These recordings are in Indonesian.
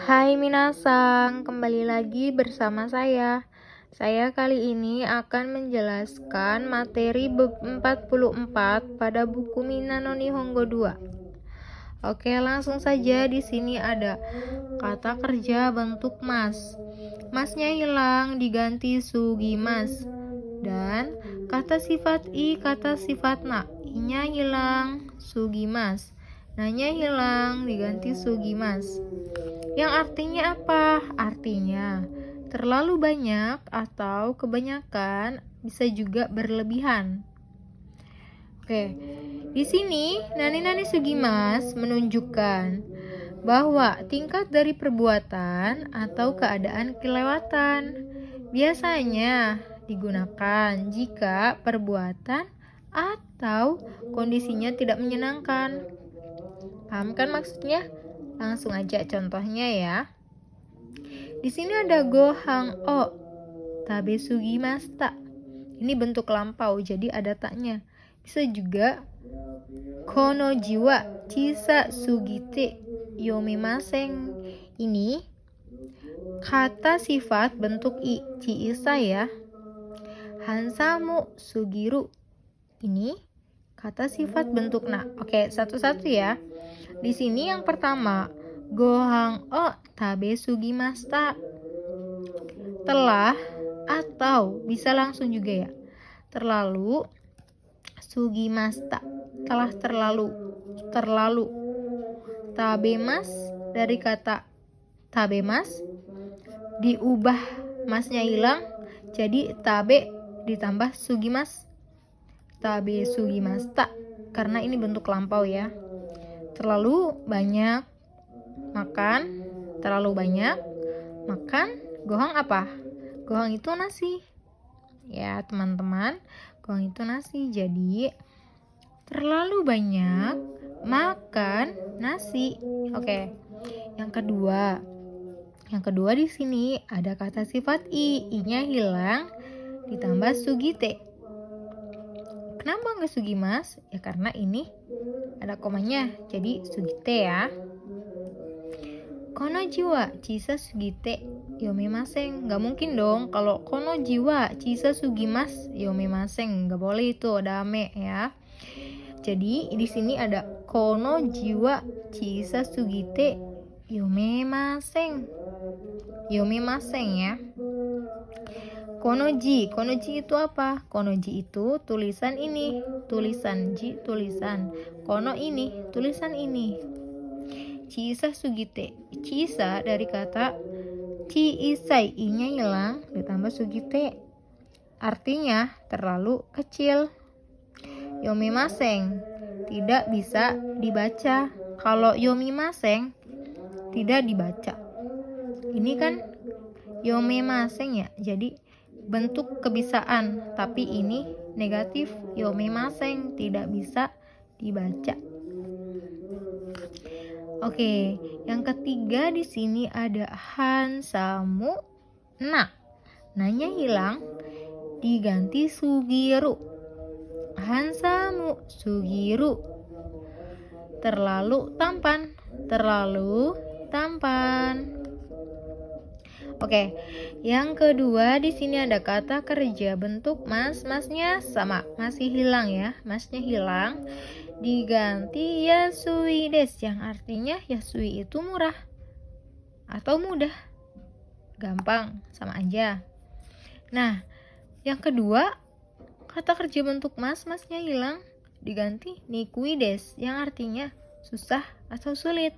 Hai minasang, kembali lagi bersama saya. Saya kali ini akan menjelaskan materi bab 44 pada buku Minna no Nihongo 2. Oke, langsung saja. Di sini ada kata kerja bentuk mas. Masnya hilang diganti sugimas. Dan kata sifat i, kata sifat na. I-nya hilang, sugimas. Na-nya hilang diganti sugimas. Yang artinya apa? Artinya terlalu banyak atau kebanyakan, bisa juga berlebihan. Oke, di sini nani-nani sugimas menunjukkan bahwa tingkat dari perbuatan atau keadaan kelewatan biasanya digunakan jika perbuatan atau kondisinya tidak menyenangkan. Paham kan maksudnya? Langsung aja contohnya ya. Di sini ada gohang o tabe sugimashita. Ini bentuk lampau, jadi ada taknya. Bisa juga kono jiwa chisa sugite yomimasen. Ini kata sifat bentuk i, chiisa ya. Hansamu sugiru. Ini kata sifat bentuk na. Oke, satu-satu ya. Di sini yang pertama, gohang o tabe sugimashita. Telah atau bisa langsung juga ya. Terlalu sugimashita. Telah terlalu. Terlalu. Tabemas dari kata tabemas diubah masnya hilang jadi tabe ditambah sugimas. Tabe sugimashita karena ini bentuk lampau ya. Terlalu banyak makan, terlalu banyak makan. Gohang apa? Gohang itu nasi. Ya, teman-teman, gohang itu nasi. Jadi, terlalu banyak makan nasi. Oke. Yang kedua di sini ada kata sifat i. I-nya hilang ditambah sugite. Kenapa nggak sugimas? Ya karena ini ada komanya, jadi sugite ya. Kono jiwa chisa sugite yomimasen. Nggak mungkin dong kalau kono jiwa chisa sugimas yomimasen. Nggak boleh itu, dame ya. Jadi di sini ada kono jiwa chisa sugite yomimasen. Yomimasen ya. Konoji itu apa? Konoji itu tulisan ini, tulisan ji, tulisan. Kono ini, tulisan ini. Chisa sugite. Chisa dari kata chiisai, i-nya hilang ditambah sugite. Artinya terlalu kecil. Yomimasen, tidak bisa dibaca. Kalau yomimasen tidak dibaca. Ini kan yomimasen ya. Jadi bentuk kebisaan, tapi ini negatif. Yomimasen tidak bisa dibaca. Oke, yang ketiga di sini ada hansamu na. Nanya hilang diganti sugiru. Hansamu sugiru. Terlalu tampan. Terlalu tampan. Oke, yang kedua di sini ada kata kerja bentuk mas. Masnya sama, masih hilang ya. Masnya hilang diganti yasui des, yang artinya yasui itu murah atau mudah. Gampang, sama aja. Nah, yang kedua kata kerja bentuk mas. Masnya hilang diganti nikui des, yang artinya susah atau sulit.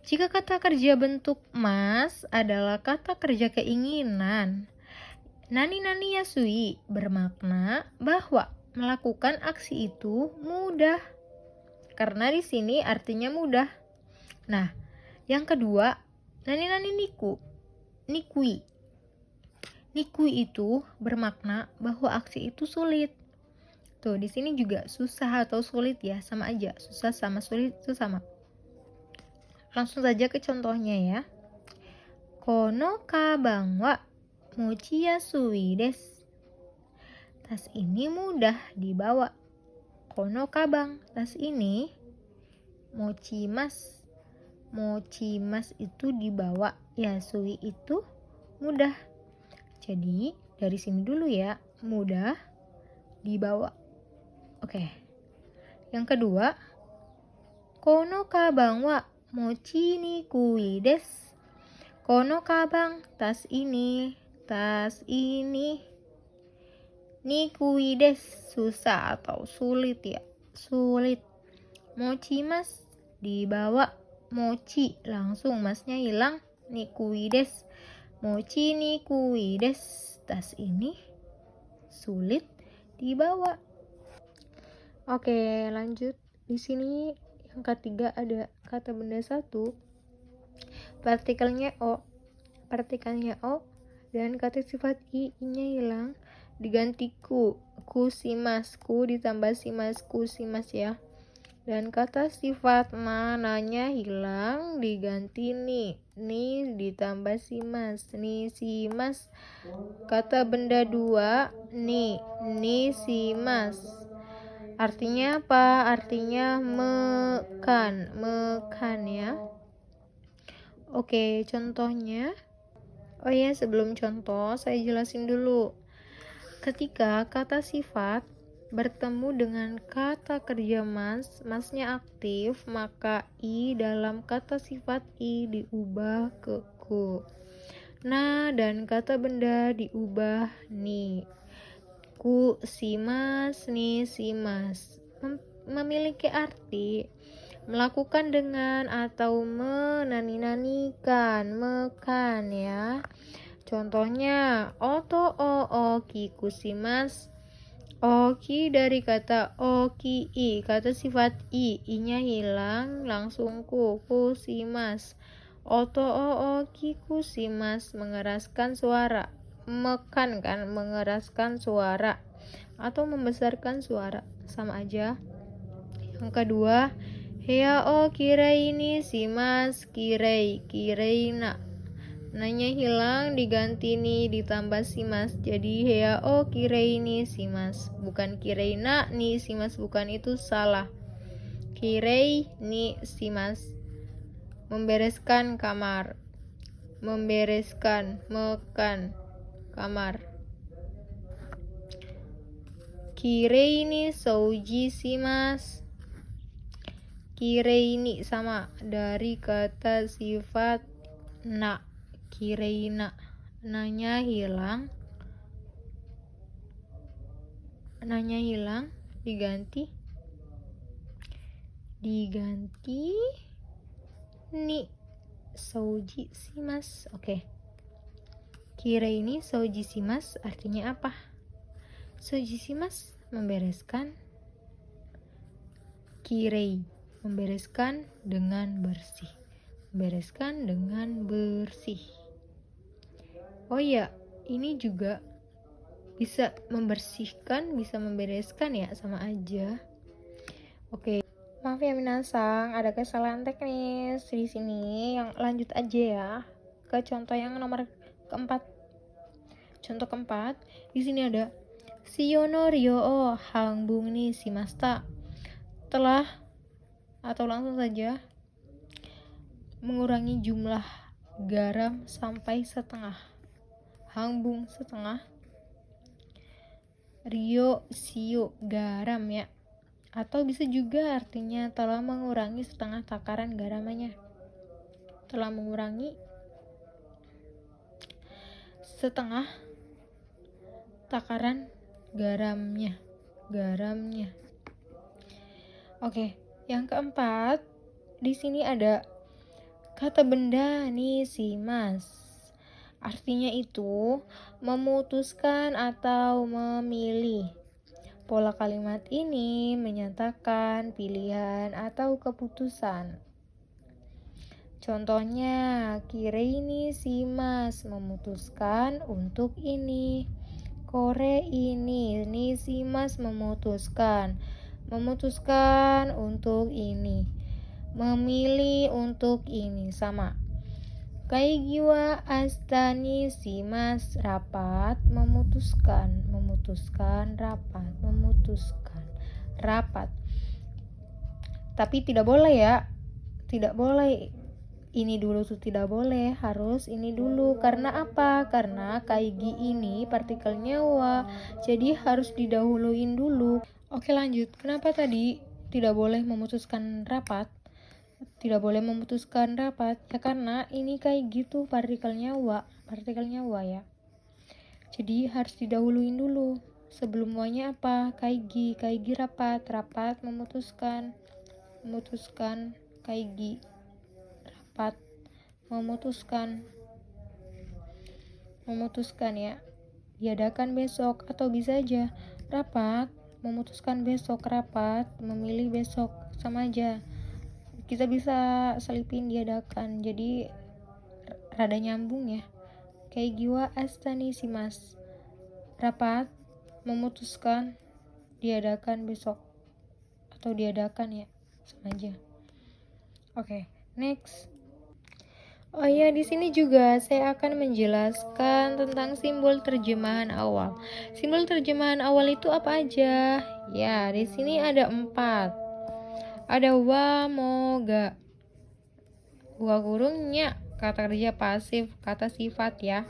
Jika kata kerja bentuk mas adalah kata kerja keinginan, nani-nani yasui bermakna bahwa melakukan aksi itu mudah. Karena di sini artinya mudah. Nah, yang kedua, nani-nani nikui. Nikui itu bermakna bahwa aksi itu sulit. Tuh, di sini juga susah atau sulit ya, sama aja. Susah sama sulit itu sama. Langsung saja ke contohnya ya. Kono kabang wa mochiyasui desu. Tas ini mudah dibawa. Kono kabang, tas ini mochimasu. mochimas itu dibawa, yasui itu mudah. Jadi dari sini dulu ya, mudah dibawa. Oke. Yang kedua, kono kabang wa mochi ni kui desu. Kono kabang, tas ini ni kui desu, susah atau sulit ya, sulit. Mochi mas, dibawa. Mochi, langsung masnya hilang. Ni kui desu, mochi ni kui desu, tas ini sulit dibawa. Oke, lanjut. Di sini yang ketiga ada kata benda satu, partikelnya o dan kata sifat i-nya hilang, diganti ku simas, ku ditambah simas, ku simas ya. Dan kata sifat na-nya hilang, diganti ni ditambah simas, ni simas. Kata benda dua, ni simas. Artinya apa? Artinya mekan ya. Oke, contohnya. Oh ya, sebelum contoh saya jelasin dulu. Ketika kata sifat bertemu dengan kata kerja masnya aktif, maka i dalam kata sifat i diubah ke ku. Nah, dan kata benda diubah ni. Ku simas, ni simas. Memiliki arti melakukan dengan atau menani-nanikan, mekan ya. Contohnya, oto o oki kusimas. Oki dari kata oki i, kata sifat i-nya hilang, langsung ku simas. Oto o oki kusimas, mengeraskan suara. Mekan kan, mengeraskan suara atau membesarkan suara, sama aja. Yang kedua, hea o kirei ni simas, kirei na. Nanya hilang, diganti ni ditambah simas, jadi hea o kirei ni simas, bukan kirei na ni simas, bukan, itu salah. Kirei ni simas, membereskan kamar, mekan kamar. Kirei ni souji simas. Kirei ni sama dari kata sifat na, kirei na. Nanya hilang, diganti ni souji simas. Oke. Kirei ni souji simas artinya apa? Souji simas membereskan. Kirei membereskan dengan bersih. Membereskan dengan bersih. Oh iya, ini juga bisa membersihkan, bisa membereskan ya, sama aja. Oke. Maaf ya minasang, ada kesalahan teknis di sini. Yang lanjut aja ya ke contoh yang nomor keempat. Contoh keempat, di sini ada Shiyono ryo o hanbun ni shimashita. Telah atau langsung saja mengurangi jumlah garam sampai setengah. Hanbun setengah. Ryo shio garam ya. Atau bisa juga artinya telah mengurangi setengah takaran garamnya. Telah mengurangi setengah takaran garamnya. Oke, yang keempat di sini ada kata benda ni shimas. Artinya itu memutuskan atau memilih. Pola kalimat ini menyatakan pilihan atau keputusan. Contohnya, kirei ni shimas, memutuskan untuk ini. Kore ini, ni shimas, memutuskan untuk ini. Memilih untuk ini, sama. Kaigi wa ashita ni shimas, rapat, memutuskan rapat. Tapi tidak boleh ya, tidak boleh ini dulu tuh tidak boleh, harus ini dulu. Karena apa? Karena kaigi ini partikelnya wa, jadi harus didahuluin dulu. Oke, lanjut. Kenapa tadi tidak boleh memutuskan rapat? Tidak boleh memutuskan rapat ya karena ini kaigi tuh partikelnya wa ya. Jadi harus didahuluin dulu. Sebelum wa-nya apa? Kaigi rapat memutuskan kaigi rapat memutuskan ya, diadakan besok, atau bisa aja rapat memutuskan besok, rapat memilih besok, sama aja. Kita bisa selipin diadakan, jadi rada nyambung ya. Kaigi wa astani shimasu, rapat memutuskan diadakan besok atau diadakan ya, sama aja. Oke, next. Oh ya, di sini juga saya akan menjelaskan tentang simbol terjemahan awal. Simbol terjemahan awal itu apa aja? Ya, di sini ada 4. Ada wa, mo, ga. Wa kurungnya kata kerja pasif, kata sifat ya.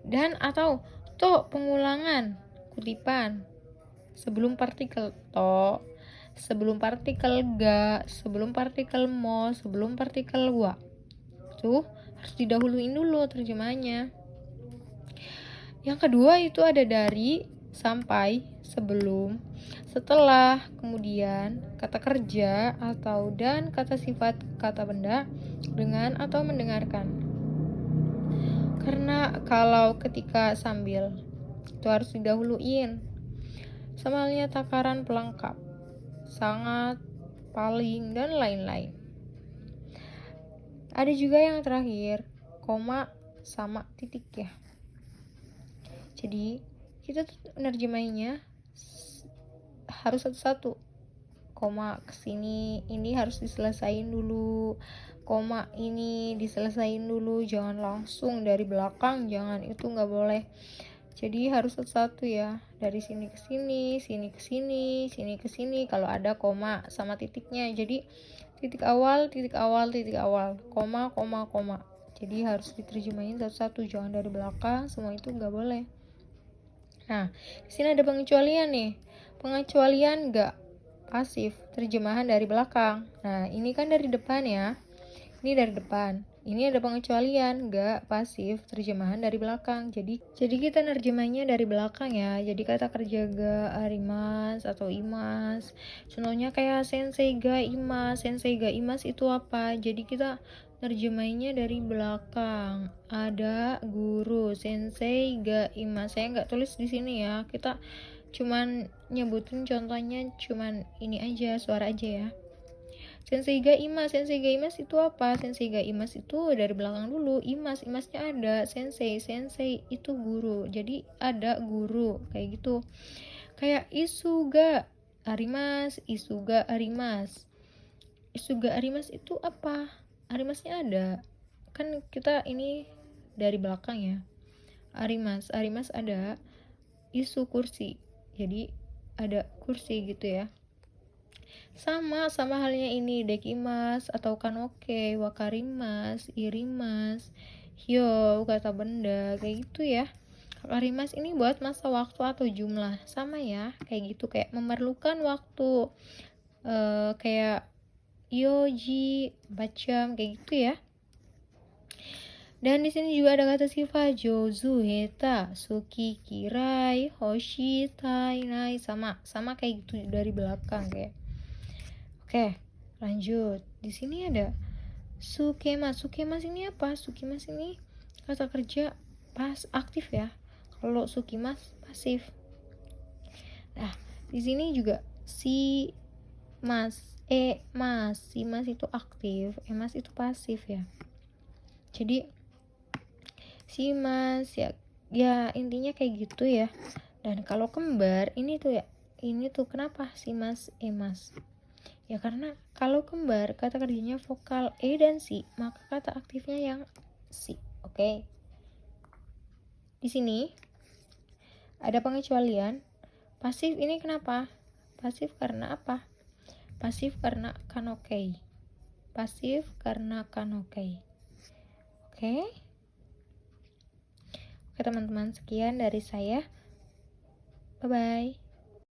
Dan atau to pengulangan, kutipan. Sebelum partikel to, sebelum partikel ga, sebelum partikel mo, sebelum partikel wa. Tuh harus didahuluin dulu terjemahannya. Yang kedua itu ada dari, sampai, sebelum, setelah, kemudian, kata kerja atau dan kata sifat, kata benda, dengan atau mendengarkan. Karena kalau ketika sambil itu harus didahuluin. Sama halnya takaran pelengkap, sangat, paling, dan lain-lain. Ada juga yang terakhir, koma sama titik ya. Jadi kita menerjemahnya harus satu-satu. Koma kesini, ini harus diselesain dulu. Koma ini diselesain dulu, jangan langsung dari belakang, jangan, itu nggak boleh. Jadi harus satu-satu ya, dari sini ke sini, sini ke sini, sini ke sini. Kalau ada koma sama titiknya, jadi titik awal, koma. Jadi harus diterjemahin satu-satu, jangan dari belakang, semua itu nggak boleh. Nah, di sini ada pengecualian nih. Pengecualian nggak pasif, terjemahan dari belakang. Nah, ini kan dari depan ya. Ini dari depan. Ini ada pengecualian, nggak pasif, terjemahan dari belakang. Jadi kita nerjemahnya dari belakang ya. Jadi kata kerja ga arimas atau imas. Contohnya kayak sensei ga imas itu apa? Jadi kita nerjemahnya dari belakang. Ada guru, sensei ga imas. Saya nggak tulis di sini ya. Kita cuman nyebutin contohnya, cuman ini aja, suara aja ya. Sensei ga imas itu apa? Sensei ga imas itu dari belakang dulu, imasnya ada, sensei itu guru, jadi ada guru, kayak gitu. Kayak isuga arimas itu apa? Arimasnya ada, kan kita ini dari belakang ya. Arimas ada, isu kursi, jadi ada kursi gitu ya. Sama halnya ini, dekimas atau kanoke, wakarimas, irimas, hyo, kata benda, kayak gitu ya. Wakarimas ini buat masa waktu atau jumlah, sama ya, kayak gitu, kayak memerlukan waktu, kayak yoji, 4 jam, kayak gitu ya. Dan di sini juga ada kata sifat jozu, heta, suki, kirai, hoshi, tai, nai, sama kayak gitu dari belakang kayak. Oke, lanjut. Di sini ada sukemas. Sukemas ini apa? Sukemas ini kata kerja pas aktif ya. Kalau sukimas pasif. Nah, di sini juga si mas, si mas itu aktif, emas itu pasif ya. Jadi si mas ya intinya kayak gitu ya. Dan kalau kembar ini tuh kenapa si mas, emas? Ya karena kalau kembar kata kerjanya vokal E dan Si, maka kata aktifnya yang Si. Oke. Di sini ada pengecualian. Pasif ini kenapa? Pasif karena apa? Pasif karena kanokei. pasif karena kan oke. Oke. Oke teman-teman, sekian dari saya. Bye bye.